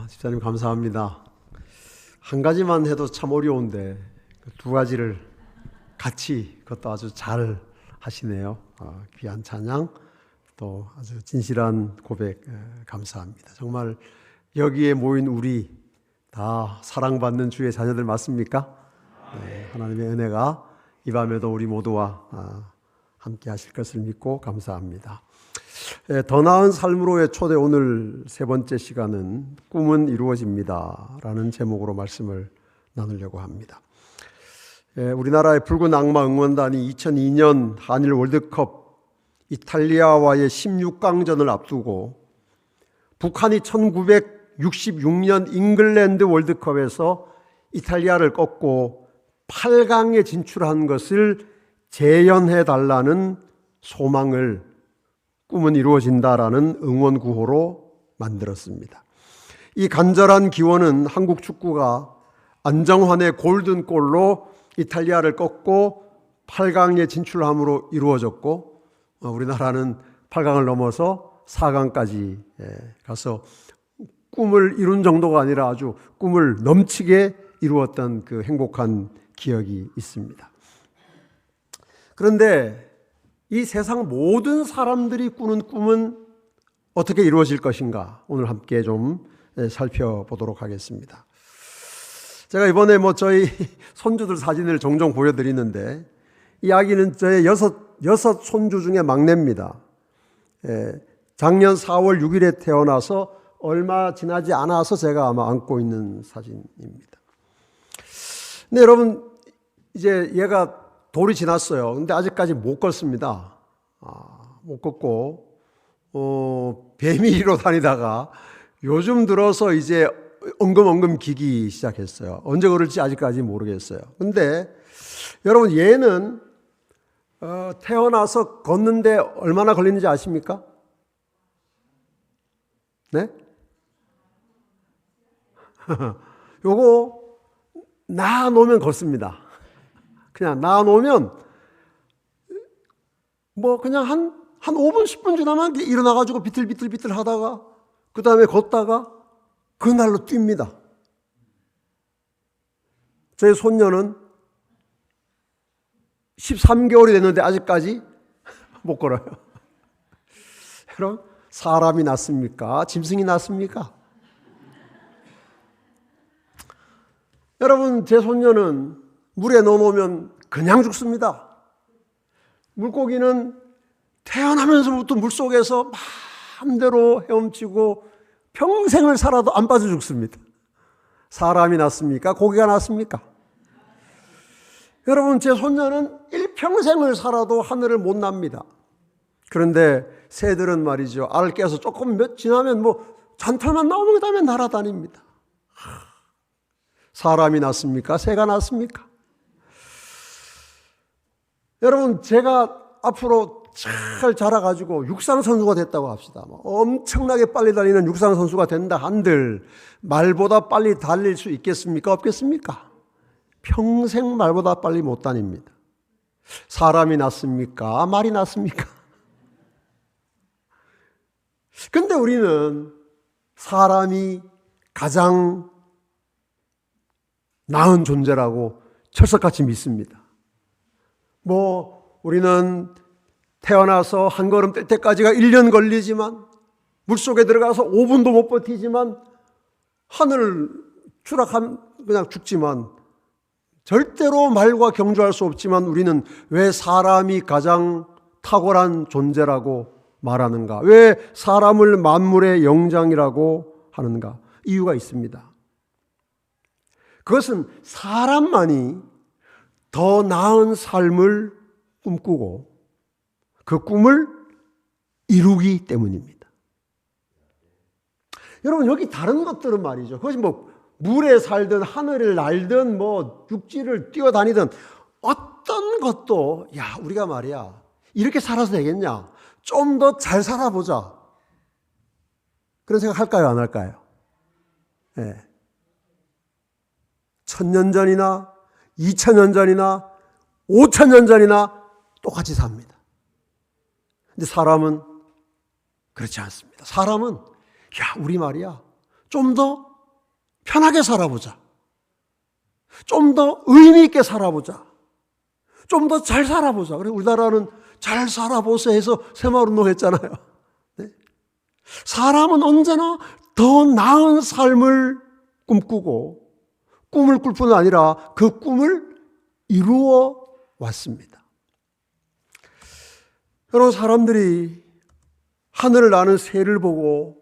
집사님 감사합니다. 한 가지만 해도 참 어려운데 두 가지를 같이 그것도 아주 잘 하시네요. 귀한 찬양 또 아주 진실한 고백 감사합니다. 정말 여기에 모인 우리 다 사랑받는 주의 자녀들 맞습니까? 네, 하나님의 은혜가 이 밤에도 우리 모두와 함께 하실 것을 믿고 감사합니다. 더 나은 삶으로의 초대, 오늘 세 번째 시간은 꿈은 이루어집니다 라는 제목으로 말씀을 나누려고 합니다. 우리나라의 붉은 악마 응원단이 2002년 한일 월드컵 이탈리아와의 16강전을 앞두고 북한이 1966년 잉글랜드 월드컵에서 이탈리아를 꺾고 8강에 진출한 것을 재현해 달라는 소망을 꿈은 이루어진다라는 응원 구호로 만들었습니다. 이 간절한 기원은 한국 축구가 안정환의 골든골로 이탈리아를 꺾고 8강에 진출함으로 이루어졌고, 우리나라는 8강을 넘어서 4강까지 가서 꿈을 이룬 정도가 아니라 아주 꿈을 넘치게 이루었던 그 행복한 기억이 있습니다. 그런데 이 세상 모든 사람들이 꾸는 꿈은 어떻게 이루어질 것인가, 오늘 함께 좀 살펴보도록 하겠습니다. 제가 이번에 저희 손주들 사진을 종종 보여드리는데, 이 아기는 저의 여섯 손주 중에 막내입니다. 작년 4월 6일에 태어나서 얼마 지나지 않아서 제가 아마 안고 있는 사진입니다. 근데 여러분, 이제 얘가 돌이 지났어요. 근데 아직까지 못 걷습니다. 못 걷고, 배미리로 다니다가 요즘 들어서 이제 엉금엉금 기기 시작했어요. 언제 걸을지 아직까지 모르겠어요. 근데 여러분, 얘는 태어나서 걷는데 얼마나 걸리는지 아십니까? 네? 요거 놔놓으면 걷습니다. 그냥 놔놓으면 그냥 한 5분 10분 지나면 일어나가지고 비틀비틀 하다가 그 다음에 걷다가 그날로 뜁니다. 제 손녀는 13개월이 됐는데 아직까지 못 걸어요. 여러분, 사람이 낫습니까? 짐승이 낫습니까? 여러분, 제 손녀는 물에 넣어놓으면 그냥 죽습니다. 물고기는 태어나면서부터 물속에서 마음대로 헤엄치고 평생을 살아도 안 빠져 죽습니다. 사람이 낫습니까? 고기가 낫습니까? 여러분, 제 손녀는 일평생을 살아도 하늘을 못 납니다. 그런데 새들은 말이죠, 알을 깨서 조금 지나면 잔털만 나오면 그 다음에 날아다닙니다. 사람이 낫습니까? 새가 낫습니까? 여러분, 제가 앞으로 잘 자라가지고 육상선수가 됐다고 합시다. 엄청나게 빨리 달리는 육상선수가 된다 한들 말보다 빨리 달릴 수 있겠습니까? 없겠습니까? 평생 말보다 빨리 못 다닙니다. 사람이 낫습니까? 말이 낫습니까? 근데 우리는 사람이 가장 나은 존재라고 철석같이 믿습니다. 우리는 태어나서 한 걸음 뗄 때까지가 1년 걸리지만, 물속에 들어가서 5분도 못 버티지만, 하늘 추락하면 그냥 죽지만, 절대로 말과 경주할 수 없지만 우리는 왜 사람이 가장 탁월한 존재라고 말하는가? 왜 사람을 만물의 영장이라고 하는가? 이유가 있습니다. 그것은 사람만이 더 나은 삶을 꿈꾸고 그 꿈을 이루기 때문입니다. 여러분, 여기 다른 것들은 말이죠, 그것이 물에 살든 하늘을 날든 육지를 뛰어다니든 어떤 것도 우리가 말이야 이렇게 살아서 되겠냐, 좀 더 잘 살아보자, 그런 생각 할까요, 안 할까요? 1000년 전이나 2000년 전이나 5000년 전이나 똑같이 삽니다. 근데 사람은 그렇지 않습니다. 사람은 우리 말이야 좀 더 편하게 살아보자. 좀 더 의미 있게 살아보자. 좀 더 잘 살아보자. 그래서 우리나라는 잘 살아보세 해서 새마을운동 했잖아요. 네? 사람은 언제나 더 나은 삶을 꿈꾸고 꿈을 꿀 뿐 아니라 그 꿈을 이루어 왔습니다. 여러분, 사람들이 하늘을 나는 새를 보고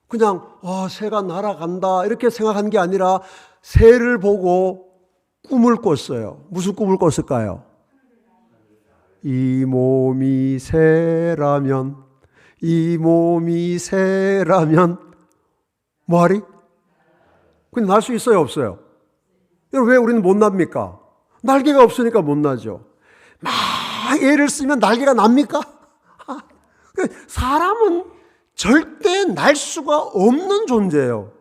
그냥 새가 날아간다 이렇게 생각한 게 아니라 새를 보고 꿈을 꿨어요. 무슨 꿈을 꿨을까요? 이 몸이 새라면, 이 몸이 새라면 뭐하리? 그냥 날 수 있어요, 없어요? 여러분, 왜 우리는 못 납니까? 날개가 없으니까 못 나죠. 막 애를 쓰면 날개가 납니까? 사람은 절대 날 수가 없는 존재예요.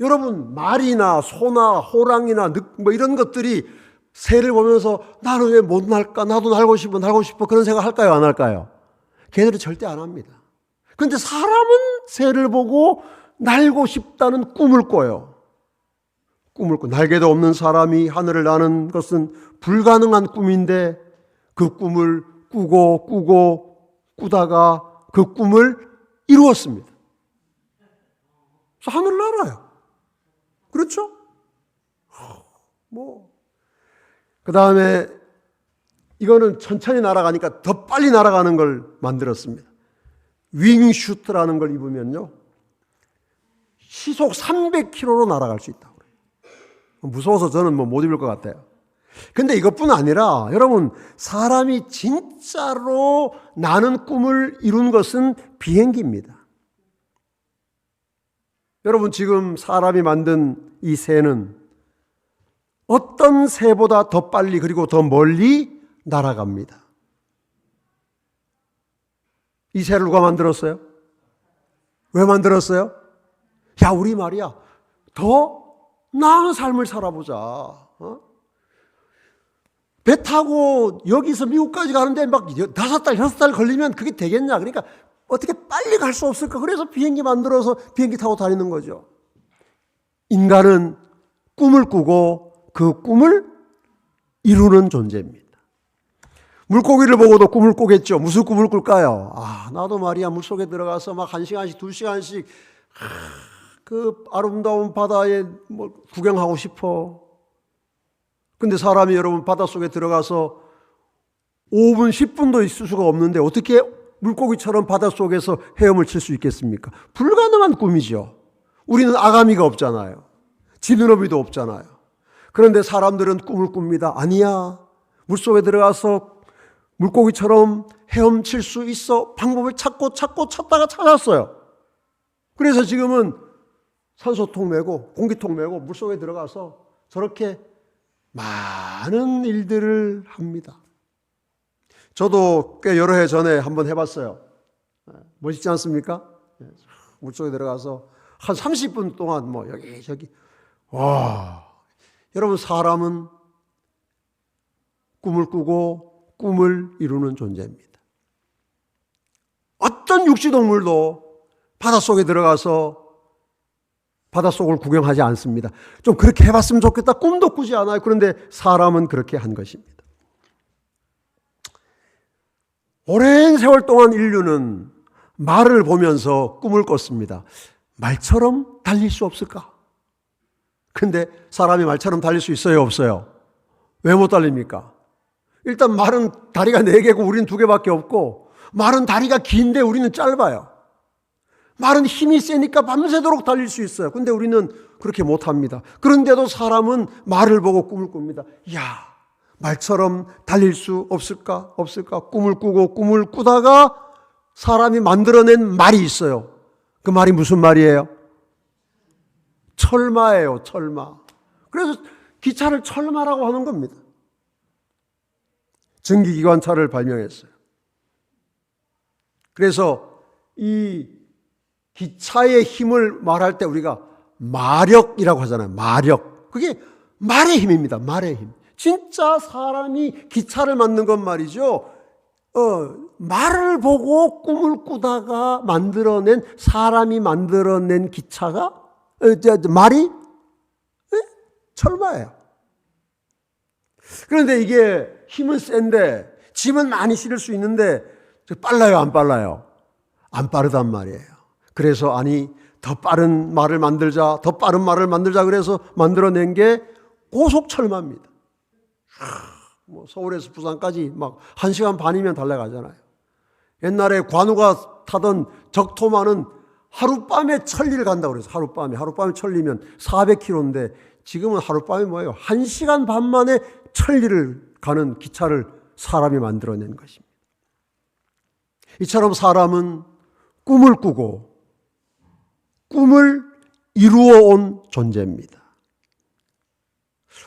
여러분, 말이나 소나 호랑이나 뭐 이런 것들이 새를 보면서 나는 왜 못 날까? 나도 날고 싶어. 그런 생각 할까요? 안 할까요? 걔네들은 절대 안 합니다. 그런데 사람은 새를 보고 날고 싶다는 꿈을 꿔요. 꿈을 꿔. 날개도 없는 사람이 하늘을 나는 것은 불가능한 꿈인데 그 꿈을 꾸다가 그 꿈을 이루었습니다. 그래서 하늘 날아요. 그렇죠? 그 다음에 이거는 천천히 날아가니까 더 빨리 날아가는 걸 만들었습니다. 윙슈트라는 걸 입으면요, 시속 300km로 날아갈 수 있다고 그래요. 무서워서 저는 못 입을 것 같아요. 근데 이것뿐 아니라 여러분, 사람이 진짜로 나는 꿈을 이룬 것은 비행기입니다. 여러분, 지금 사람이 만든 이 새는 어떤 새보다 더 빨리 그리고 더 멀리 날아갑니다. 이 새를 누가 만들었어요? 왜 만들었어요? 야, 우리 말이야, 더 나은 삶을 살아보자. 배 타고 여기서 미국까지 가는데 막 5달, 6달 걸리면 그게 되겠냐? 그러니까 어떻게 빨리 갈 수 없을까? 그래서 비행기 만들어서 비행기 타고 다니는 거죠. 인간은 꿈을 꾸고 그 꿈을 이루는 존재입니다. 물고기를 보고도 꿈을 꾸겠죠. 무슨 꿈을 꿀까요? 나도 말이야, 물속에 들어가서 막 1시간씩, 2시간씩 그 아름다운 바다에 구경하고 싶어. 근데 사람이 여러분 바닷속에 들어가서 5분, 10분도 있을 수가 없는데 어떻게 물고기처럼 바닷속에서 헤엄을 칠 수 있겠습니까? 불가능한 꿈이죠. 우리는 아가미가 없잖아요. 지느러미도 없잖아요. 그런데 사람들은 꿈을 꿉니다. 아니야, 물속에 들어가서 물고기처럼 헤엄칠 수 있어. 방법을 찾다가 찾았어요. 그래서 지금은 산소통 메고 공기통 메고 물속에 들어가서 저렇게 많은 일들을 합니다. 저도 꽤 여러 해 전에 한번 해봤어요. 멋있지 않습니까? 물속에 들어가서 한 30분 동안 여기저기. 와, 여러분, 사람은 꿈을 꾸고 꿈을 이루는 존재입니다. 어떤 육지동물도 바닷속에 들어가서 바닷속을 구경하지 않습니다. 좀 그렇게 해봤으면 좋겠다. 꿈도 꾸지 않아요. 그런데 사람은 그렇게 한 것입니다. 오랜 세월 동안 인류는 말을 보면서 꿈을 꿨습니다. 말처럼 달릴 수 없을까? 근데 사람이 말처럼 달릴 수 있어요, 없어요? 왜 못 달립니까? 일단 말은 다리가 4개고 우리는 2개밖에 없고, 말은 다리가 긴데 우리는 짧아요. 말은 힘이 세니까 밤새도록 달릴 수 있어요. 근데 우리는 그렇게 못합니다. 그런데도 사람은 말을 보고 꿈을 꿉니다. 야, 말처럼 달릴 수 없을까? 꿈을 꾸고 꿈을 꾸다가 사람이 만들어낸 말이 있어요. 그 말이 무슨 말이에요? 철마예요, 철마. 그래서 기차를 철마라고 하는 겁니다. 전기기관차를 발명했어요. 그래서 이 기차의 힘을 말할 때 우리가 마력이라고 하잖아요. 마력. 그게 말의 힘입니다. 말의 힘. 진짜 사람이 기차를 만든 건 말이죠. 말을 보고 꿈을 꾸다가 사람이 만들어낸 기차가, 말이 철마예요. 그런데 이게 힘은 센데, 짐은 많이 실을 수 있는데, 빨라요, 안 빨라요? 안 빠르단 말이에요. 그래서 더 빠른 말을 만들자, 더 빠른 말을 만들자 그래서 만들어낸 게 고속철마입니다. 서울에서 부산까지 막 1시간 반이면 달려가잖아요. 옛날에 관우가 타던 적토마는 하룻밤에 천리를 간다고 그래서 하룻밤에 천리면 400km인데 지금은 하룻밤이 뭐예요? 1시간 반 만에 천리를 가는 기차를 사람이 만들어낸 것입니다. 이처럼 사람은 꿈을 꾸고 꿈을 이루어 온 존재입니다.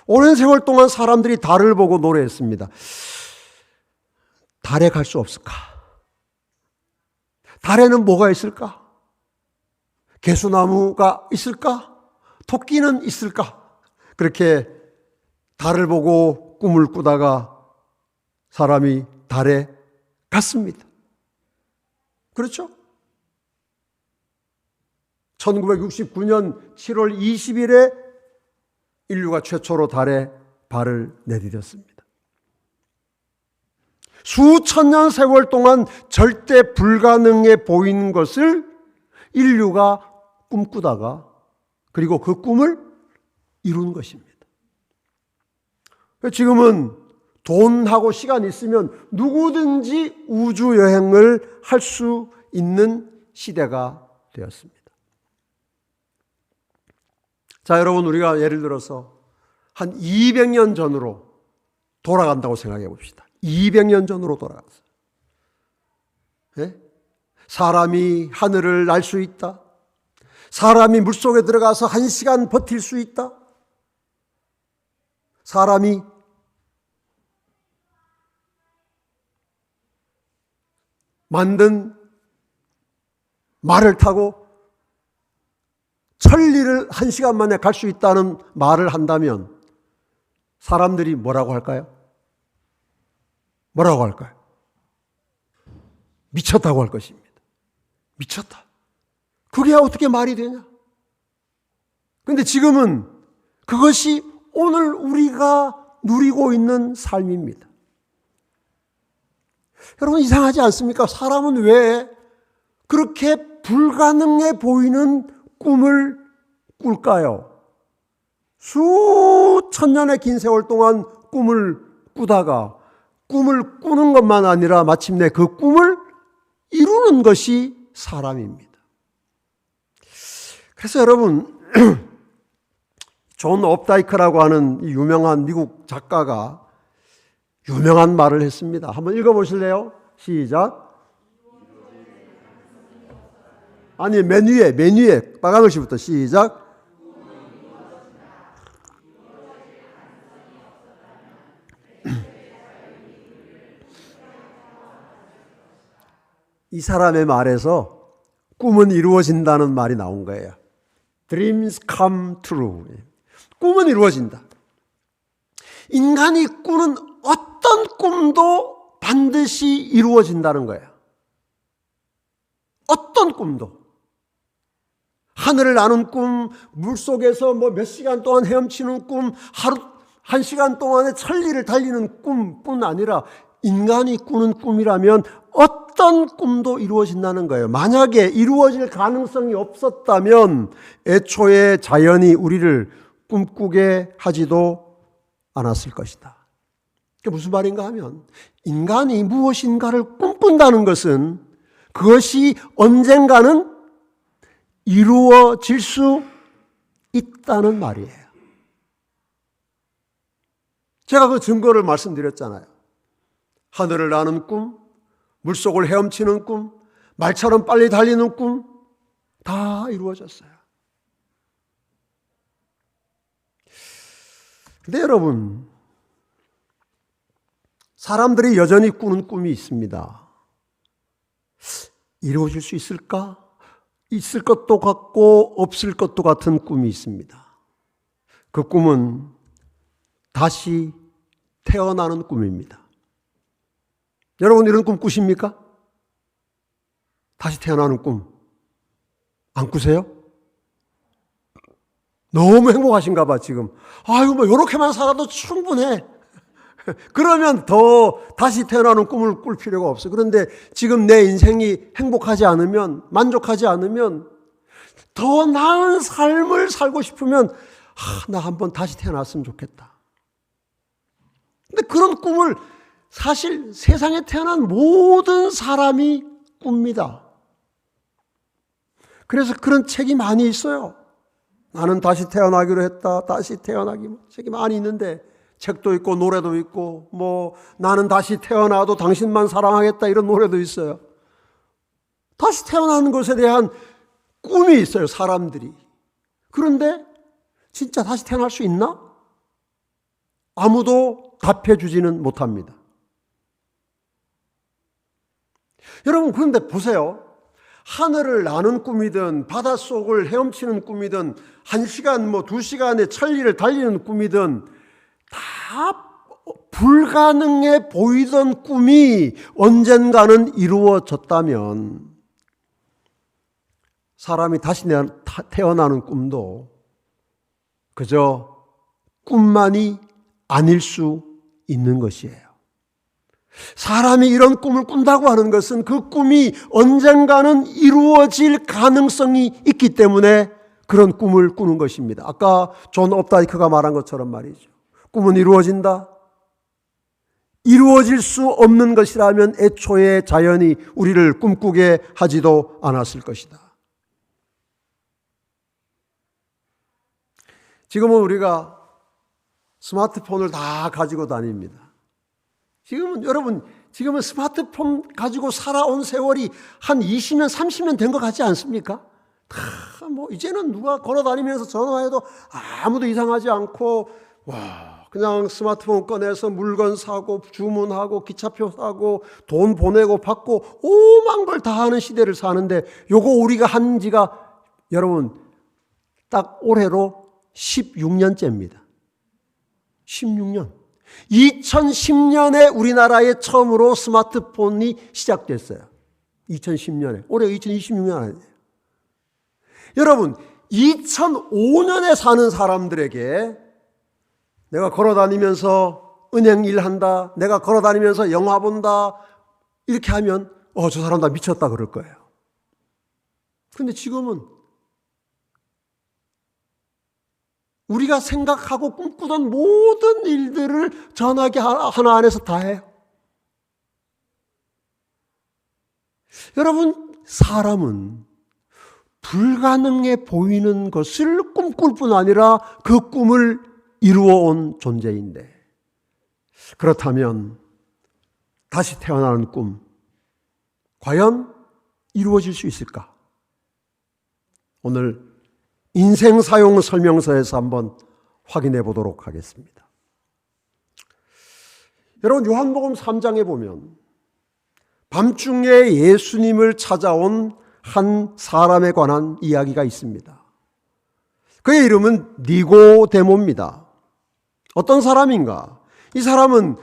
오랜 세월 동안 사람들이 달을 보고 노래했습니다. 달에 갈 수 없을까? 달에는 뭐가 있을까? 개수나무가 있을까? 토끼는 있을까? 그렇게 달을 보고 꿈을 꾸다가 사람이 달에 갔습니다. 그렇죠? 1969년 7월 20일에 인류가 최초로 달에 발을 내디뎠습니다. 수천 년 세월 동안 절대 불가능해 보이는 것을 인류가 꿈꾸다가 그리고 그 꿈을 이룬 것입니다. 지금은 돈하고 시간 있으면 누구든지 우주 여행을 할 수 있는 시대가 되었습니다. 자, 여러분, 우리가 예를 들어서 한 200년 전으로 돌아간다고 생각해 봅시다. 200년 전으로 돌아갔어요. 네? 사람이 하늘을 날 수 있다. 사람이 물속에 들어가서 1시간 버틸 수 있다. 사람이 만든 말을 타고 천리를 1시간 만에 갈 수 있다는 말을 한다면 사람들이 뭐라고 할까요? 뭐라고 할까요? 미쳤다고 할 것입니다. 미쳤다. 그게 어떻게 말이 되냐? 그런데 지금은 그것이 오늘 우리가 누리고 있는 삶입니다. 여러분, 이상하지 않습니까? 사람은 왜 그렇게 불가능해 보이는 꿈을 꿀까요? 수천 년의 긴 세월 동안 꿈을 꾸다가 꿈을 꾸는 것만 아니라 마침내 그 꿈을 이루는 것이 사람입니다. 그래서 여러분, 존 업다이크라고 하는 유명한 미국 작가가 유명한 말을 했습니다. 한번 읽어보실래요? 시작. 아니, 맨 위에 빨간 글씨부터 시작. 이 사람의 말에서 꿈은 이루어진다는 말이 나온 거예요. Dreams come true. 꿈은 이루어진다. 인간이 꾸는 어떤 꿈도 반드시 이루어진다는 거예요. 어떤 꿈도. 하늘을 나는 꿈, 물속에서 몇 시간 동안 헤엄치는 꿈, 하루 1시간 동안에 천리를 달리는 꿈뿐 아니라 인간이 꾸는 꿈이라면 어떤 꿈도 이루어진다는 거예요. 만약에 이루어질 가능성이 없었다면 애초에 자연이 우리를 꿈꾸게 하지도 않았을 것이다. 그게 무슨 말인가 하면 인간이 무엇인가를 꿈꾼다는 것은 그것이 언젠가는 이루어질 수 있다는 말이에요. 제가 그 증거를 말씀드렸잖아요. 하늘을 나는 꿈, 물속을 헤엄치는 꿈, 말처럼 빨리 달리는 꿈, 다 이루어졌어요. 근데 여러분, 사람들이 여전히 꾸는 꿈이 있습니다. 이루어질 수 있을까? 있을 것도 같고 없을 것도 같은 꿈이 있습니다. 그 꿈은 다시 태어나는 꿈입니다. 여러분 이런 꿈 꾸십니까? 다시 태어나는 꿈 안 꾸세요? 너무 행복하신가 봐 지금. 아유 뭐 이렇게만 살아도 충분해. 그러면 더 다시 태어나는 꿈을 꿀 필요가 없어. 그런데 지금 내 인생이 행복하지 않으면, 만족하지 않으면, 더 나은 삶을 살고 싶으면 나 한번 다시 태어났으면 좋겠다. 근데 그런 꿈을 사실 세상에 태어난 모든 사람이 꿉니다. 그래서 그런 책이 많이 있어요. 나는 다시 태어나기로 했다. 다시 태어나기 책이 많이 있는데 책도 있고 노래도 있고 뭐 나는 다시 태어나도 당신만 사랑하겠다 이런 노래도 있어요. 다시 태어나는 것에 대한 꿈이 있어요, 사람들이. 그런데 진짜 다시 태어날 수 있나? 아무도 답해 주지는 못합니다. 여러분 그런데 보세요. 하늘을 나는 꿈이든 바닷속을 헤엄치는 꿈이든 1시간 뭐 2시간의 천리를 달리는 꿈이든 다 불가능해 보이던 꿈이 언젠가는 이루어졌다면 사람이 다시 태어나는 꿈도 그저 꿈만이 아닐 수 있는 것이에요. 사람이 이런 꿈을 꾼다고 하는 것은 그 꿈이 언젠가는 이루어질 가능성이 있기 때문에 그런 꿈을 꾸는 것입니다. 아까 존 업다이크가 말한 것처럼 말이죠. 꿈은 이루어진다. 이루어질 수 없는 것이라면 애초에 자연이 우리를 꿈꾸게 하지도 않았을 것이다. 지금은 우리가 스마트폰을 다 가지고 다닙니다. 지금은 스마트폰 가지고 살아온 세월이 한 20년, 30년 된 것 같지 않습니까? 다 뭐 이제는 누가 걸어 다니면서 전화해도 아무도 이상하지 않고 그냥 스마트폰 꺼내서 물건 사고 주문하고 기차표 사고 돈 보내고 받고 오만 걸 다 하는 시대를 사는데 요거 우리가 한 지가 여러분 딱 올해로 16년째입니다. 16년. 2010년에 우리나라에 처음으로 스마트폰이 시작됐어요. 2010년에. 올해 2026년 아니에요. 여러분 2005년에 사는 사람들에게 내가 걸어다니면서 은행 일한다, 내가 걸어다니면서 영화 본다 이렇게 하면 저 사람 다 미쳤다 그럴 거예요. 그런데 지금은 우리가 생각하고 꿈꾸던 모든 일들을 전화기 하나 안에서 다 해요. 여러분, 사람은 불가능해 보이는 것을 꿈꿀 뿐 아니라 그 꿈을 이루어온 존재인데, 그렇다면 다시 태어나는 꿈, 과연 이루어질 수 있을까? 오늘 인생 사용 설명서에서 한번 확인해 보도록 하겠습니다. 여러분, 요한복음 3장에 보면 밤중에 예수님을 찾아온 한 사람에 관한 이야기가 있습니다. 그의 이름은 니고데모입니다. 어떤 사람인가? 이 사람은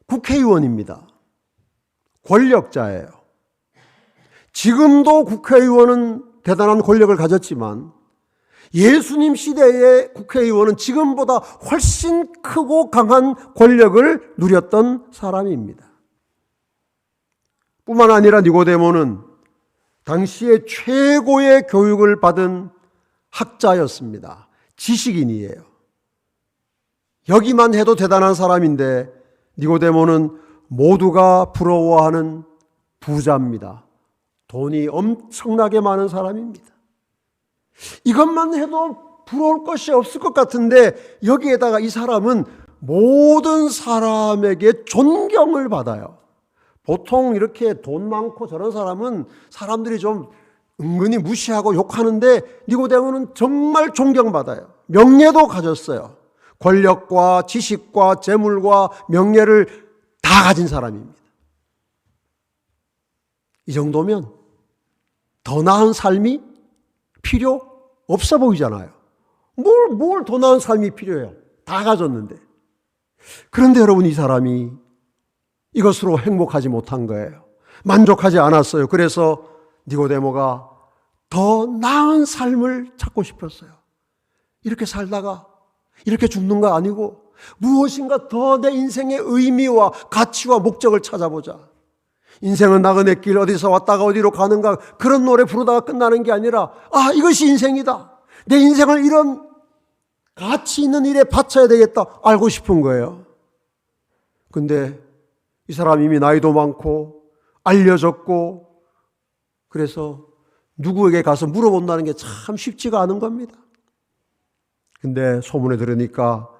국회의원입니다. 권력자예요. 지금도 국회의원은 대단한 권력을 가졌지만 예수님 시대의 국회의원은 지금보다 훨씬 크고 강한 권력을 누렸던 사람입니다. 뿐만 아니라 니고데모는 당시에 최고의 교육을 받은 학자였습니다. 지식인이에요. 여기만 해도 대단한 사람인데 니고데모는 모두가 부러워하는 부자입니다. 돈이 엄청나게 많은 사람입니다. 이것만 해도 부러울 것이 없을 것 같은데 여기에다가 이 사람은 모든 사람에게 존경을 받아요. 보통 이렇게 돈 많고 저런 사람은 사람들이 좀 은근히 무시하고 욕하는데 니고데모는 정말 존경받아요. 명예도 가졌어요. 권력과 지식과 재물과 명예를 다 가진 사람입니다. 이 정도면 더 나은 삶이 필요 없어 보이잖아요. 뭘 더 나은 삶이 필요해요? 다 가졌는데. 그런데 여러분, 이 사람이 이것으로 행복하지 못한 거예요. 만족하지 않았어요. 그래서 니고데모가 더 나은 삶을 찾고 싶었어요. 이렇게 살다가 이렇게 죽는 거 아니고 무엇인가 더 내 인생의 의미와 가치와 목적을 찾아보자. 인생은 나그네 길, 어디서 왔다가 어디로 가는가, 그런 노래 부르다가 끝나는 게 아니라 이것이 인생이다. 내 인생을 이런 가치 있는 일에 바쳐야 되겠다 알고 싶은 거예요. 근데 이 사람 이미 나이도 많고 알려졌고, 그래서 누구에게 가서 물어본다는 게 참 쉽지가 않은 겁니다. 근데 소문에 들으니까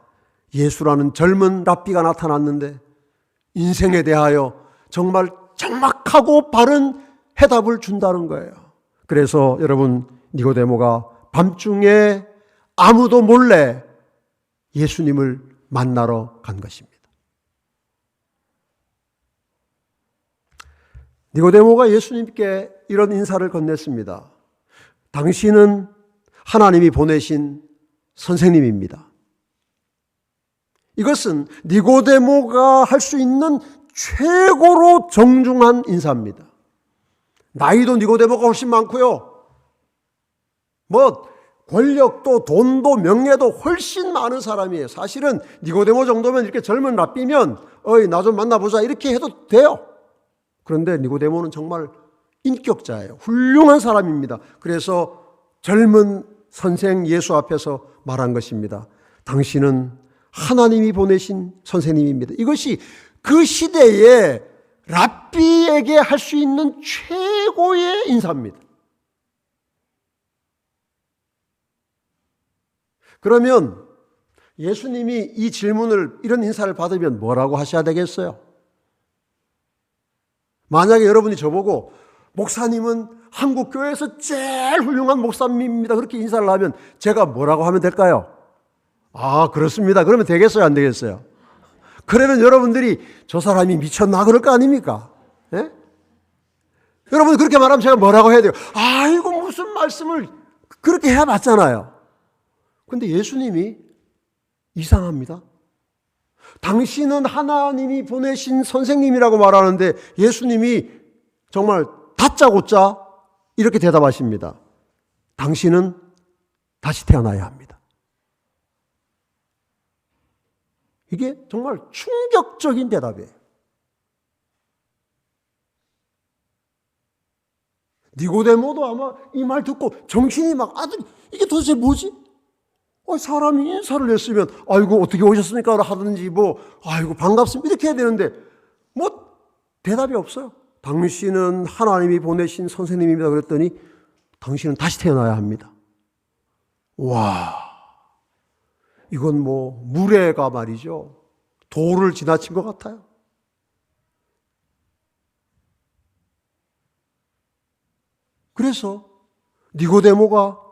예수라는 젊은 랍비가 나타났는데 인생에 대하여 정말 정확하고 바른 해답을 준다는 거예요. 그래서 여러분, 니고데모가 밤중에 아무도 몰래 예수님을 만나러 간 것입니다. 니고데모가 예수님께 이런 인사를 건넸습니다. 당신은 하나님이 보내신 선생님입니다. 이것은 니고데모가 할 수 있는 최고로 정중한 인사입니다. 나이도 니고데모가 훨씬 많고요. 권력도 돈도 명예도 훨씬 많은 사람이에요. 사실은 니고데모 정도면 이렇게 젊은 랍비면 나 좀 만나보자 이렇게 해도 돼요. 그런데 니고데모는 정말 인격자예요. 훌륭한 사람입니다. 그래서 젊은 선생 예수 앞에서 말한 것입니다. 당신은 하나님이 보내신 선생님입니다. 이것이 그 시대에 랍비에게 할 수 있는 최고의 인사입니다. 그러면 예수님이 이 질문을, 이런 인사를 받으면 뭐라고 하셔야 되겠어요? 만약에 여러분이 저보고 목사님은 한국 교회에서 제일 훌륭한 목사님입니다, 그렇게 인사를 하면 제가 뭐라고 하면 될까요? 그렇습니다. 그러면 되겠어요, 안 되겠어요? 그러면 여러분들이 저 사람이 미쳤나 그럴 거 아닙니까? 예? 여러분 그렇게 말하면 제가 뭐라고 해야 돼요? 이거 무슨 말씀을 그렇게 해봤잖아요. 근데 예수님이 이상합니다. 당신은 하나님이 보내신 선생님이라고 말하는데 예수님이 정말 다짜고짜 이렇게 대답하십니다. 당신은 다시 태어나야 합니다. 이게 정말 충격적인 대답이에요. 니고데모도 아마 이 말 듣고 정신이 이게 도대체 뭐지? 사람이 인사를 했으면 아이고 어떻게 오셨습니까? 하든지 아이고 반갑습니다 이렇게 해야 되는데 대답이 없어요. 당신은 하나님이 보내신 선생님입니다 그랬더니 당신은 다시 태어나야 합니다. 와, 이건 무례가 말이죠. 도를 지나친 것 같아요. 그래서 니고데모가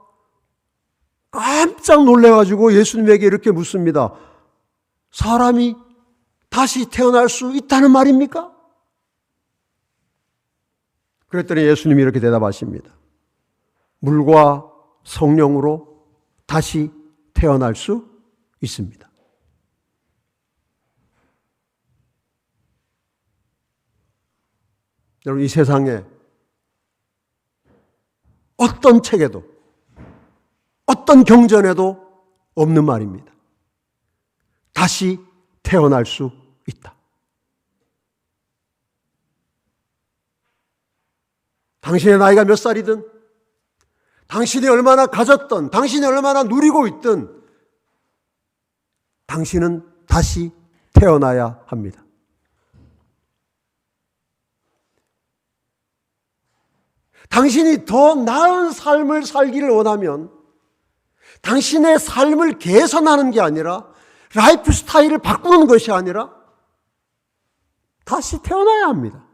깜짝 놀래가지고 예수님에게 이렇게 묻습니다. 사람이 다시 태어날 수 있다는 말입니까? 그랬더니 예수님이 이렇게 대답하십니다. 물과 성령으로 다시 태어날 수 있습니다. 여러분, 이 세상에 어떤 책에도 어떤 경전에도 없는 말입니다. 다시 태어날 수 있다. 당신의 나이가 몇 살이든, 당신이 얼마나 가졌든, 당신이 얼마나 누리고 있든, 당신은 다시 태어나야 합니다. 당신이 더 나은 삶을 살기를 원하면 당신의 삶을 개선하는 게 아니라, 라이프 스타일을 바꾸는 것이 아니라 다시 태어나야 합니다.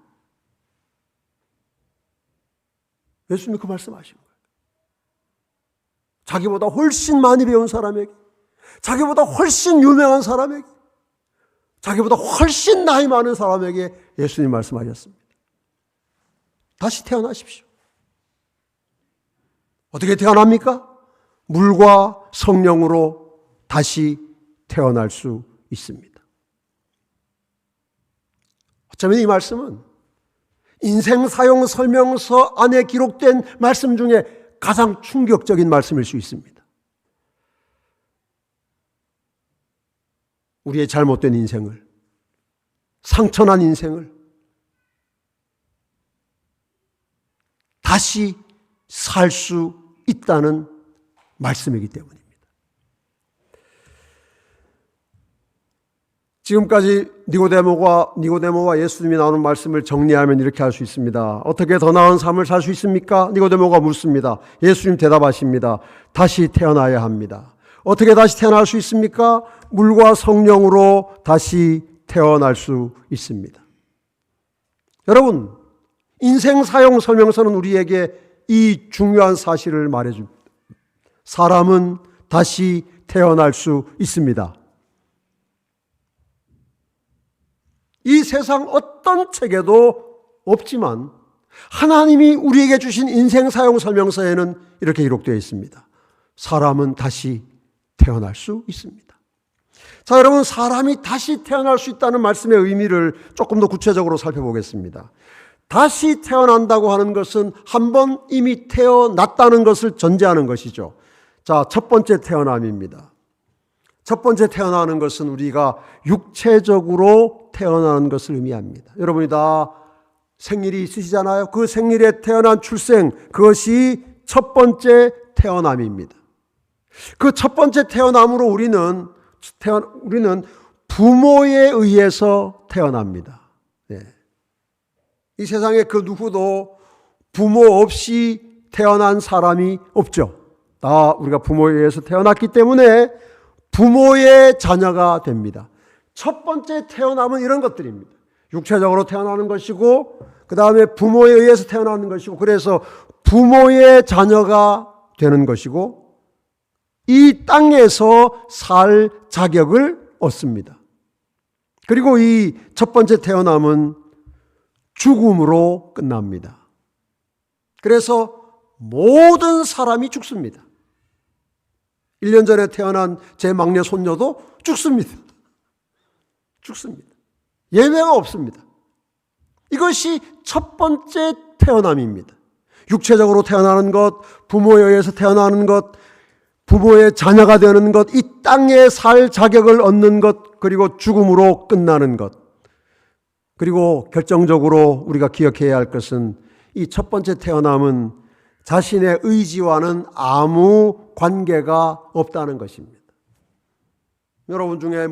예수님이 그 말씀하신 거예요. 자기보다 훨씬 많이 배운 사람에게, 자기보다 훨씬 유명한 사람에게, 자기보다 훨씬 나이 많은 사람에게 예수님 말씀하셨습니다. 다시 태어나십시오. 어떻게 태어납니까? 물과 성령으로 다시 태어날 수 있습니다. 어쩌면 이 말씀은 인생 사용 설명서 안에 기록된 말씀 중에 가장 충격적인 말씀일 수 있습니다. 우리의 잘못된 인생을, 상처난 인생을 다시 살 수 있다는 말씀이기 때문입니다. 지금까지 니고데모와 예수님이 나오는 말씀을 정리하면 이렇게 할 수 있습니다. 어떻게 더 나은 삶을 살 수 있습니까? 니고데모가 묻습니다. 예수님 대답하십니다. 다시 태어나야 합니다. 어떻게 다시 태어날 수 있습니까? 물과 성령으로 다시 태어날 수 있습니다. 여러분, 인생 사용 설명서는 우리에게 이 중요한 사실을 말해줍니다. 사람은 다시 태어날 수 있습니다. 이 세상 어떤 책에도 없지만 하나님이 우리에게 주신 인생 사용 설명서에는 이렇게 기록되어 있습니다. 사람은 다시 태어날 수 있습니다. 자, 여러분, 사람이 다시 태어날 수 있다는 말씀의 의미를 조금 더 구체적으로 살펴보겠습니다. 다시 태어난다고 하는 것은 한 번 이미 태어났다는 것을 전제하는 것이죠. 자, 첫 번째 태어남입니다. 첫 번째 태어나는 것은 우리가 육체적으로 태어나는 것을 의미합니다. 여러분이 다 생일이 있으시잖아요. 그 생일에 태어난 출생, 그것이 첫 번째 태어남입니다. 그 첫 번째 태어남으로 우리는 부모에 의해서 태어납니다. 네. 이 세상에 그 누구도 부모 없이 태어난 사람이 없죠. 다 우리가 부모에 의해서 태어났기 때문에 부모의 자녀가 됩니다. 첫 번째 태어남은 이런 것들입니다. 육체적으로 태어나는 것이고, 그 다음에 부모에 의해서 태어나는 것이고, 그래서 부모의 자녀가 되는 것이고, 이 땅에서 살 자격을 얻습니다. 그리고 이 첫 번째 태어남은 죽음으로 끝납니다. 그래서 모든 사람이 죽습니다. 1년 전에 태어난 제 막내 손녀도 죽습니다. 죽습니다. 예외가 없습니다. 이것이 첫 번째 태어남입니다. 육체적으로 태어나는 것, 부모에 의해서 태어나는 것, 부모의 자녀가 되는 것, 이 땅에 살 자격을 얻는 것, 그리고 죽음으로 끝나는 것. 그리고 결정적으로 우리가 기억해야 할 것은 이 첫 번째 태어남은 자신의 의지와는 아무 관계가 없다는 것입니다. 여러분 중에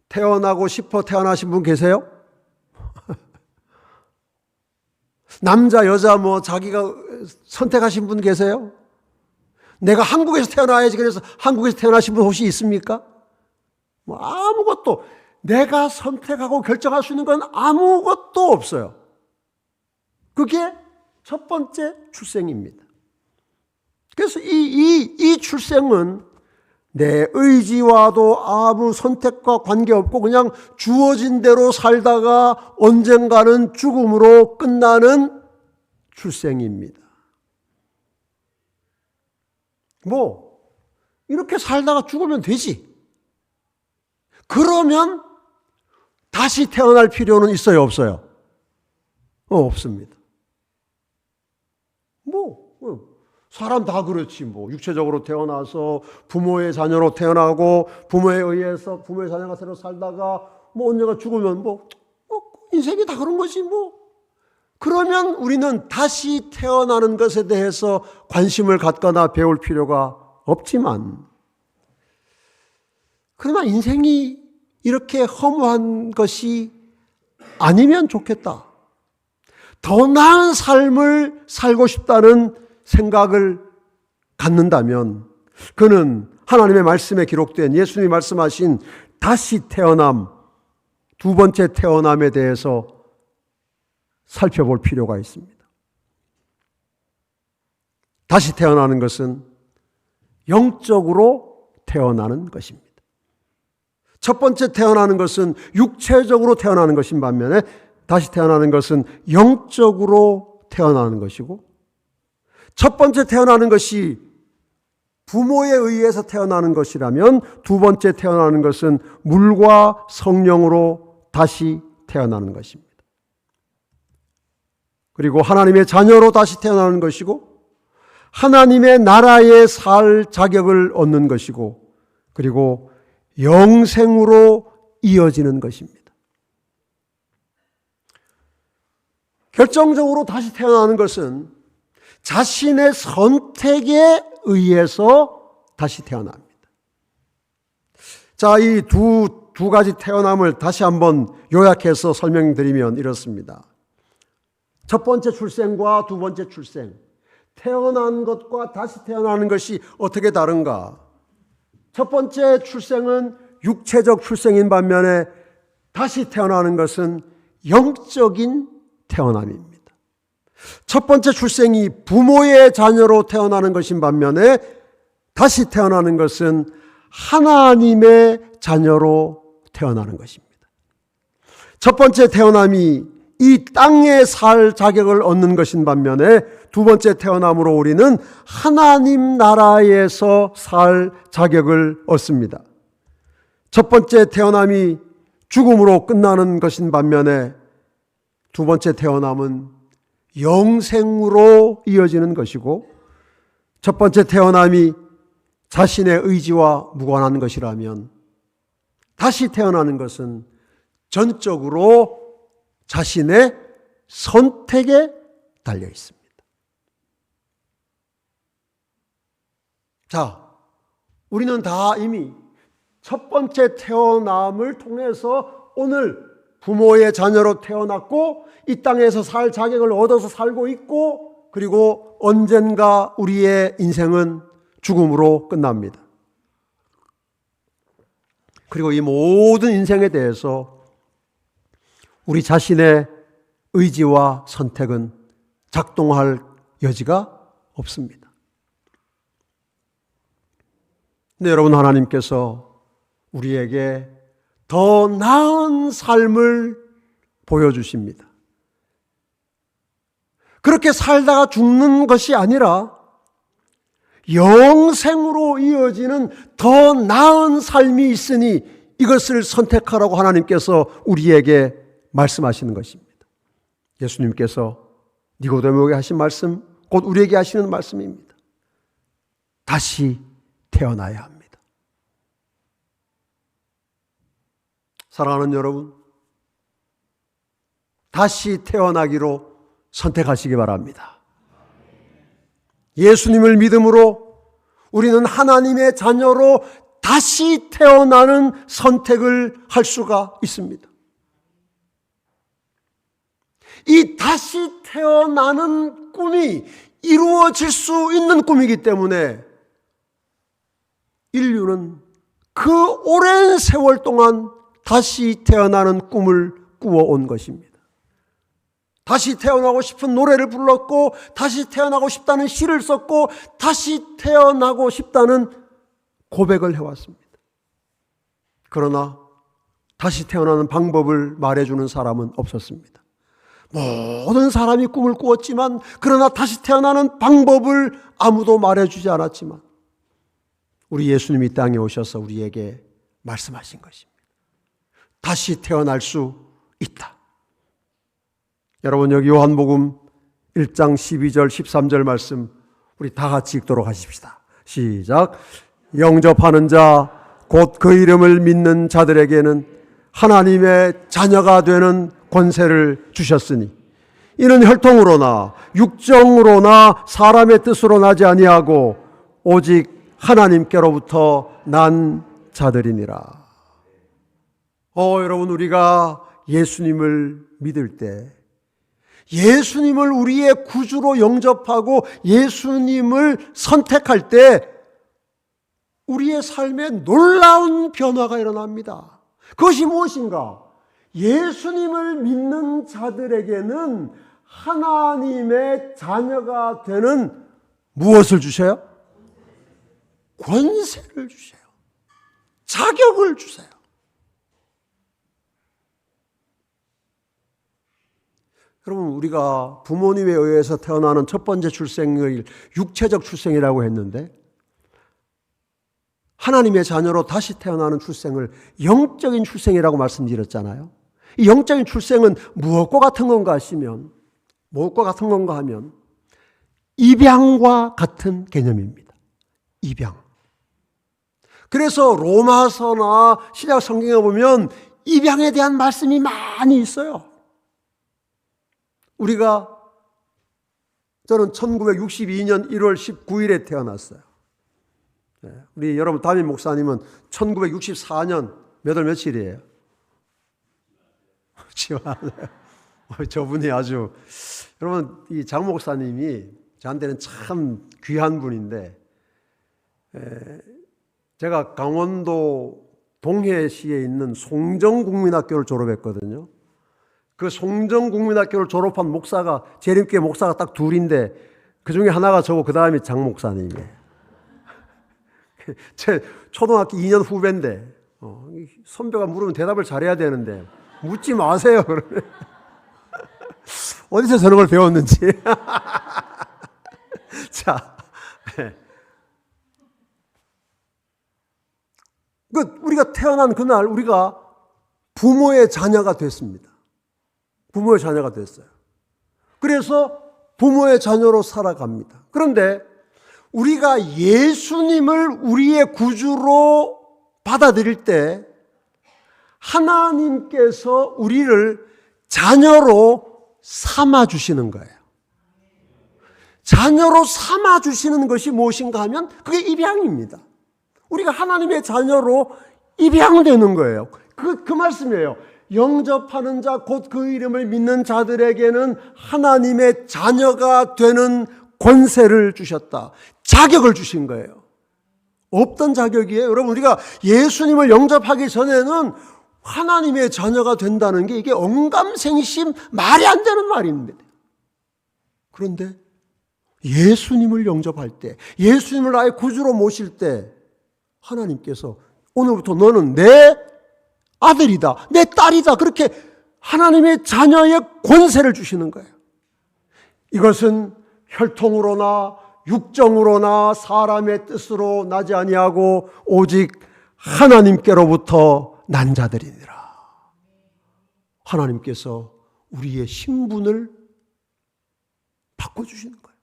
태어나고 싶어 태어나신 분 계세요? 남자, 여자 자기가 선택하신 분 계세요? 내가 한국에서 태어나야지 그래서 한국에서 태어나신 분 혹시 있습니까? 아무것도, 내가 선택하고 결정할 수 있는 건 아무것도 없어요. 그게 첫 번째 출생입니다. 그래서 이 출생은 내 의지와도 아무 선택과 관계없고 그냥 주어진 대로 살다가 언젠가는 죽음으로 끝나는 출생입니다. 이렇게 살다가 죽으면 되지. 그러면 다시 태어날 필요는 있어요, 없어요? 없습니다. 사람 다 그렇지. 육체적으로 태어나서 부모의 자녀로 태어나고 부모에 의해서 부모의 자녀가 새로 살다가 언젠가 죽으면 인생이 다 그런 거지. 그러면 우리는 다시 태어나는 것에 대해서 관심을 갖거나 배울 필요가 없지만, 그러나 인생이 이렇게 허무한 것이 아니면 좋겠다. 더 나은 삶을 살고 싶다는 생각을 갖는다면 그는 하나님의 말씀에 기록된 예수님이 말씀하신 다시 태어남, 두 번째 태어남에 대해서 살펴볼 필요가 있습니다. 다시 태어나는 것은 영적으로 태어나는 것입니다. 첫 번째 태어나는 것은 육체적으로 태어나는 것인 반면에 다시 태어나는 것은 영적으로 태어나는 것이고, 첫 번째 태어나는 것이 부모에 의해서 태어나는 것이라면 두 번째 태어나는 것은 물과 성령으로 다시 태어나는 것입니다. 그리고 하나님의 자녀로 다시 태어나는 것이고 하나님의 나라에 살 자격을 얻는 것이고 그리고 영생으로 이어지는 것입니다. 결정적으로 다시 태어나는 것은 자신의 선택에 의해서 다시 태어납니다. 자, 이 두 가지 태어남을 다시 한번 요약해서 설명드리면 이렇습니다. 첫 번째 출생과 두 번째 출생. 태어난 것과 다시 태어나는 것이 어떻게 다른가? 첫 번째 출생은 육체적 출생인 반면에 다시 태어나는 것은 영적인 태어남입니다. 첫 번째 출생이 부모의 자녀로 태어나는 것인 반면에 다시 태어나는 것은 하나님의 자녀로 태어나는 것입니다. 첫 번째 태어남이 이 땅에 살 자격을 얻는 것인 반면에 두 번째 태어남으로 우리는 하나님 나라에서 살 자격을 얻습니다. 첫 번째 태어남이 죽음으로 끝나는 것인 반면에 두 번째 태어남은 영생으로 이어지는 것이고 첫 번째 태어남이 자신의 의지와 무관한 것이라면 다시 태어나는 것은 전적으로 자신의 선택에 달려 있습니다. 자, 우리는 다 이미 첫 번째 태어남을 통해서 오늘 부모의 자녀로 태어났고 이 땅에서 살 자격을 얻어서 살고 있고 그리고 언젠가 우리의 인생은 죽음으로 끝납니다. 그리고 이 모든 인생에 대해서 우리 자신의 의지와 선택은 작동할 여지가 없습니다. 근데 여러분, 하나님께서 우리에게 더 나은 삶을 보여주십니다. 그렇게 살다가 죽는 것이 아니라 영생으로 이어지는 더 나은 삶이 있으니 이것을 선택하라고 하나님께서 우리에게 말씀하시는 것입니다. 예수님께서 니고데모에게 하신 말씀, 곧 우리에게 하시는 말씀입니다. 다시 태어나야 합니다. 사랑하는 여러분, 다시 태어나기로 선택하시기 바랍니다. 예수님을 믿음으로 우리는 하나님의 자녀로 다시 태어나는 선택을 할 수가 있습니다. 이 다시 태어나는 꿈이 이루어질 수 있는 꿈이기 때문에 인류는 그 오랜 세월 동안 다시 태어나는 꿈을 꾸어온 것입니다. 다시 태어나고 싶은 노래를 불렀고 다시 태어나고 싶다는 시를 썼고 다시 태어나고 싶다는 고백을 해왔습니다. 그러나 다시 태어나는 방법을 말해주는 사람은 없었습니다. 모든 사람이 꿈을 꾸었지만 그러나 다시 태어나는 방법을 아무도 말해주지 않았지만 우리 예수님이 땅에 오셔서 우리에게 말씀하신 것입니다. 다시 태어날 수 있다. 여러분, 여기 요한복음 1장 12절 13절 말씀 우리 다 같이 읽도록 하십시다. 시작. 영접하는 자 곧 그 이름을 믿는 자들에게는 하나님의 자녀가 되는 권세를 주셨으니 이는 혈통으로나 육정으로나 사람의 뜻으로 나지 아니하고 오직 하나님께로부터 난 자들이니라. 여러분, 우리가 예수님을 믿을 때 예수님을 우리의 구주로 영접하고 예수님을 선택할 때 우리의 삶에 놀라운 변화가 일어납니다. 그것이 무엇인가? 예수님을 믿는 자들에게는 하나님의 자녀가 되는 무엇을 주셔요? 권세를 주셔요. 자격을 주세요. 여러분, 우리가 부모님에 의해서 태어나는 첫 번째 출생을 육체적 출생이라고 했는데 하나님의 자녀로 다시 태어나는 출생을 영적인 출생이라고 말씀드렸잖아요. 이 영적인 출생은 무엇과 같은 건가 하시면, 무엇과 같은 건가 하면 입양과 같은 개념입니다. 입양. 그래서 로마서나 신약 성경에 보면 입양에 대한 말씀이 많이 있어요. 저는 1962년 1월 19일에 태어났어요. 우리 여러분 담임 목사님은 1964년 몇 월 며칠이에요? 저분이 아주, 여러분 이 장 목사님이 저한테는 참 귀한 분인데, 제가 강원도 동해시에 있는 송정국민학교를 졸업했거든요. 그 송정국민학교를 졸업한 목사가, 재림교회 목사가 딱 둘인데 그 중에 하나가 저고 그 다음이 장 목사님이에요. 제 초등학교 2년 후배인데 선배가 물으면 대답을 잘해야 되는데 묻지 마세요. 그러면 어디서 저런 걸 배웠는지. 자, 우리가 태어난 그날 우리가 부모의 자녀가 됐습니다. 부모의 자녀가 됐어요. 그래서 부모의 자녀로 살아갑니다. 그런데 우리가 예수님을 우리의 구주로 받아들일 때 하나님께서 우리를 자녀로 삼아주시는 거예요. 자녀로 삼아주시는 것이 무엇인가 하면 그게 입양입니다. 우리가 하나님의 자녀로 입양되는 거예요. 그 말씀이에요. 영접하는 자 곧 그 이름을 믿는 자들에게는 하나님의 자녀가 되는 권세를 주셨다. 자격을 주신 거예요. 없던 자격이에요. 여러분, 우리가 예수님을 영접하기 전에는 하나님의 자녀가 된다는 게 이게 언감생심 말이 안 되는 말입니다. 그런데 예수님을 영접할 때, 예수님을 나의 구주로 모실 때 하나님께서 오늘부터 너는 내 아들이다, 내 딸이다, 그렇게 하나님의 자녀의 권세를 주시는 거예요. 이것은 혈통으로나 육정으로나 사람의 뜻으로 나지 아니하고 오직 하나님께로부터 난 자들이니라. 하나님께서 우리의 신분을 바꿔주시는 거예요.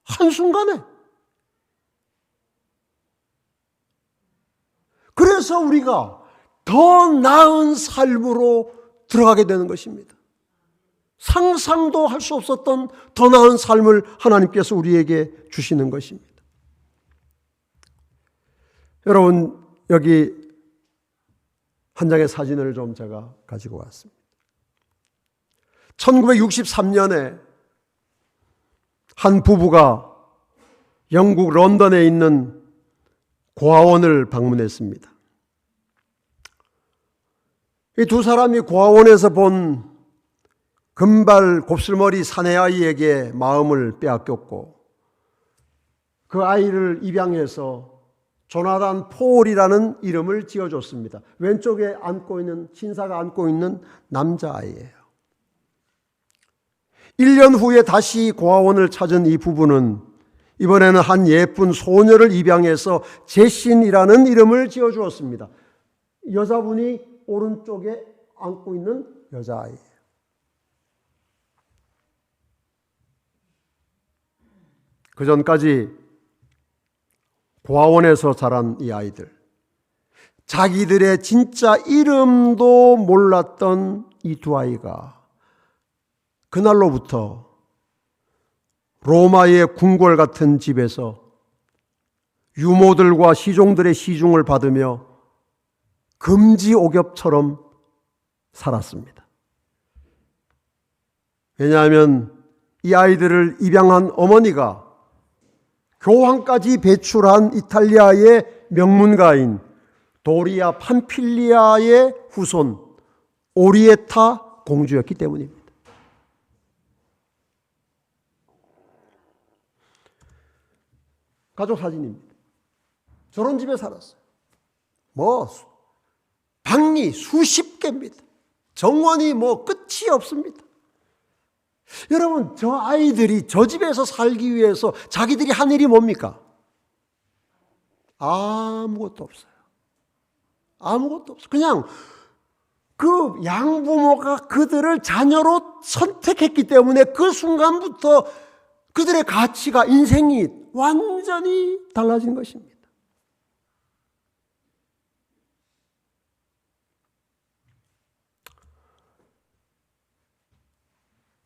한순간에. 그래서 우리가 더 나은 삶으로 들어가게 되는 것입니다. 상상도 할 수 없었던 더 나은 삶을 하나님께서 우리에게 주시는 것입니다. 여러분, 여기 한 장의 사진을 좀 제가 가지고 왔습니다. 1963년에 한 부부가 영국 런던에 있는 고아원을 방문했습니다. 이 두 사람이 고아원에서 본 금발 곱슬머리 사내아이에게 마음을 빼앗겼고 그 아이를 입양해서 조나단 폴이라는 이름을 지어줬습니다. 왼쪽에 안고 있는, 신사가 안고 있는 남자아이예요. 1년 후에 다시 고아원을 찾은 이 부부는 이번에는 한 예쁜 소녀를 입양해서 제신이라는 이름을 지어주었습니다. 여자분이 오른쪽에 안고 있는 여자아이예요. 그 전까지 고아원에서 자란 이 아이들, 자기들의 진짜 이름도 몰랐던 이 두 아이가 그날로부터 로마의 궁궐 같은 집에서 유모들과 시종들의 시중을 받으며 금지옥엽처럼 살았습니다. 왜냐하면 이 아이들을 입양한 어머니가 교황까지 배출한 이탈리아의 명문가인 도리아 팜필리아의 후손 오리에타 공주였기 때문입니다. 가족 사진입니다. 저런 집에 살았어요. 방이 수십 개입니다. 정원이 끝이 없습니다. 여러분, 저 아이들이 저 집에서 살기 위해서 자기들이 한 일이 뭡니까? 아무것도 없어요. 아무것도 없어요. 그냥 그 양부모가 그들을 자녀로 선택했기 때문에 그 순간부터 그들의 가치가, 인생이 완전히 달라진 것입니다.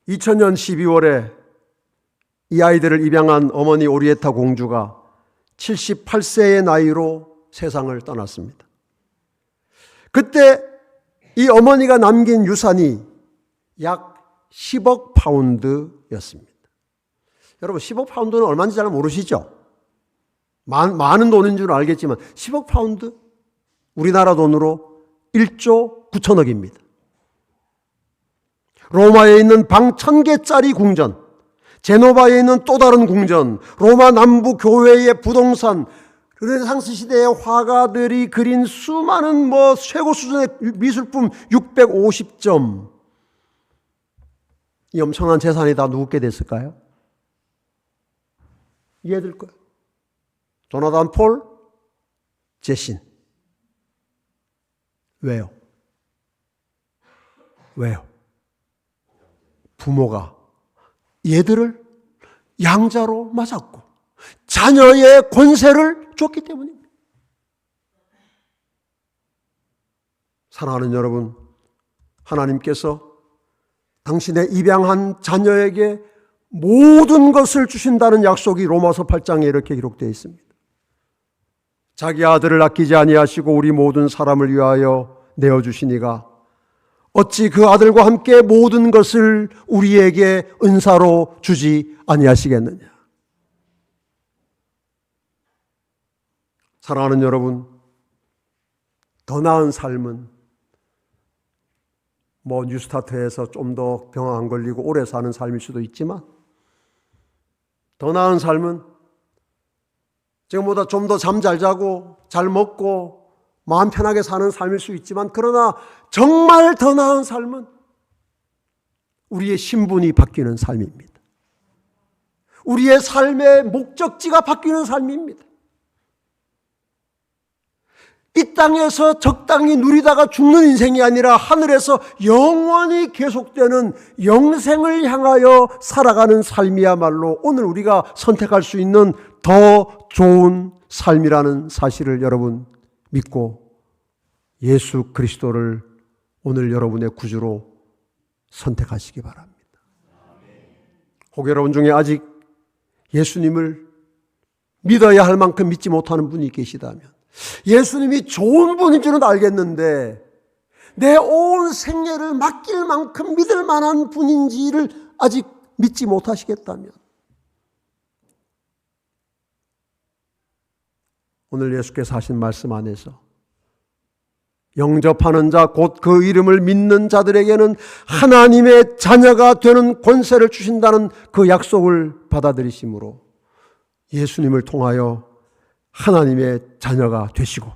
2000년 12월에 이 아이들을 입양한 어머니 오리에타 공주가 78세의 나이로 세상을 떠났습니다. 그때 이 어머니가 남긴 유산이 약 10억 파운드였습니다. 여러분 10억 파운드는 얼마인지 잘 모르시죠? 많은 돈인 줄 알겠지만 10억 파운드? 우리나라 돈으로 1조 9천억입니다. 로마에 있는 방 1000개짜리 궁전, 제노바에 있는 또 다른 궁전, 로마 남부 교회의 부동산, 르네상스 시대의 화가들이 그린 수많은 최고 수준의 미술품 650점. 이 엄청난 재산이 다 누구께 됐을까요? 얘들 거예요. 조나단 폴, 제신. 왜요? 부모가 얘들을 양자로 맞았고 자녀의 권세를 줬기 때문입니다. 사랑하는 여러분, 하나님께서 당신의 입양한 자녀에게 모든 것을 주신다는 약속이 로마서 8장에 이렇게 기록되어 있습니다. 자기 아들을 아끼지 아니하시고 우리 모든 사람을 위하여 내어주시니가 어찌 그 아들과 함께 모든 것을 우리에게 은사로 주지 아니하시겠느냐. 사랑하는 여러분, 더 나은 삶은 뉴스타트에서 좀 더 병 안 걸리고 오래 사는 삶일 수도 있지만 더 나은 삶은 지금보다 좀 더 잠 잘 자고 잘 먹고 마음 편하게 사는 삶일 수 있지만 그러나 정말 더 나은 삶은 우리의 신분이 바뀌는 삶입니다. 우리의 삶의 목적지가 바뀌는 삶입니다. 이 땅에서 적당히 누리다가 죽는 인생이 아니라 하늘에서 영원히 계속되는 영생을 향하여 살아가는 삶이야말로 오늘 우리가 선택할 수 있는 더 좋은 삶이라는 사실을 여러분 믿고 예수 그리스도를 오늘 여러분의 구주로 선택하시기 바랍니다. 혹 여러분 중에 아직 예수님을 믿어야 할 만큼 믿지 못하는 분이 계시다면, 예수님이 좋은 분인 줄은 알겠는데 내 온 생애를 맡길 만큼 믿을 만한 분인지를 아직 믿지 못하시겠다면 오늘 예수께서 하신 말씀 안에서 영접하는 자 곧 그 이름을 믿는 자들에게는 하나님의 자녀가 되는 권세를 주신다는 그 약속을 받아들이심으로 예수님을 통하여 하나님의 자녀가 되시고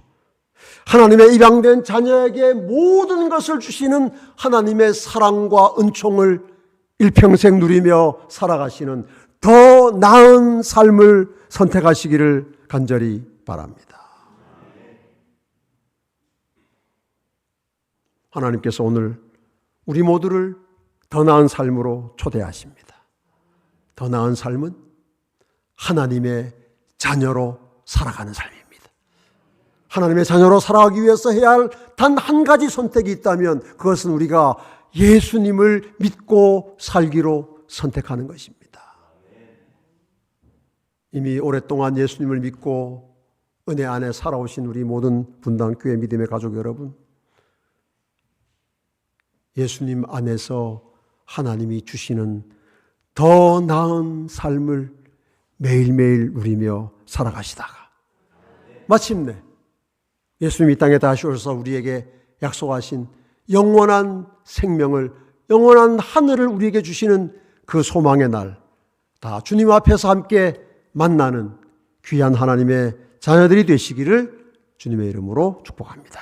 하나님의 입양된 자녀에게 모든 것을 주시는 하나님의 사랑과 은총을 일평생 누리며 살아가시는 더 나은 삶을 선택하시기를 간절히 바랍니다. 하나님께서 오늘 우리 모두를 더 나은 삶으로 초대하십니다. 더 나은 삶은 하나님의 자녀로 살아가는 삶입니다. 하나님의 자녀로 살아가기 위해서 해야 할 단 한 가지 선택이 있다면 그것은 우리가 예수님을 믿고 살기로 선택하는 것입니다. 이미 오랫동안 예수님을 믿고 은혜 안에 살아오신 우리 모든 분당교회 믿음의 가족 여러분, 예수님 안에서 하나님이 주시는 더 나은 삶을 매일매일 누리며 살아가시다가 마침내 예수님이 이 땅에 다시 오셔서 우리에게 약속하신 영원한 생명을, 영원한 하늘을 우리에게 주시는 그 소망의 날, 다 주님 앞에서 함께 만나는 귀한 하나님의 자녀들이 되시기를 주님의 이름으로 축복합니다.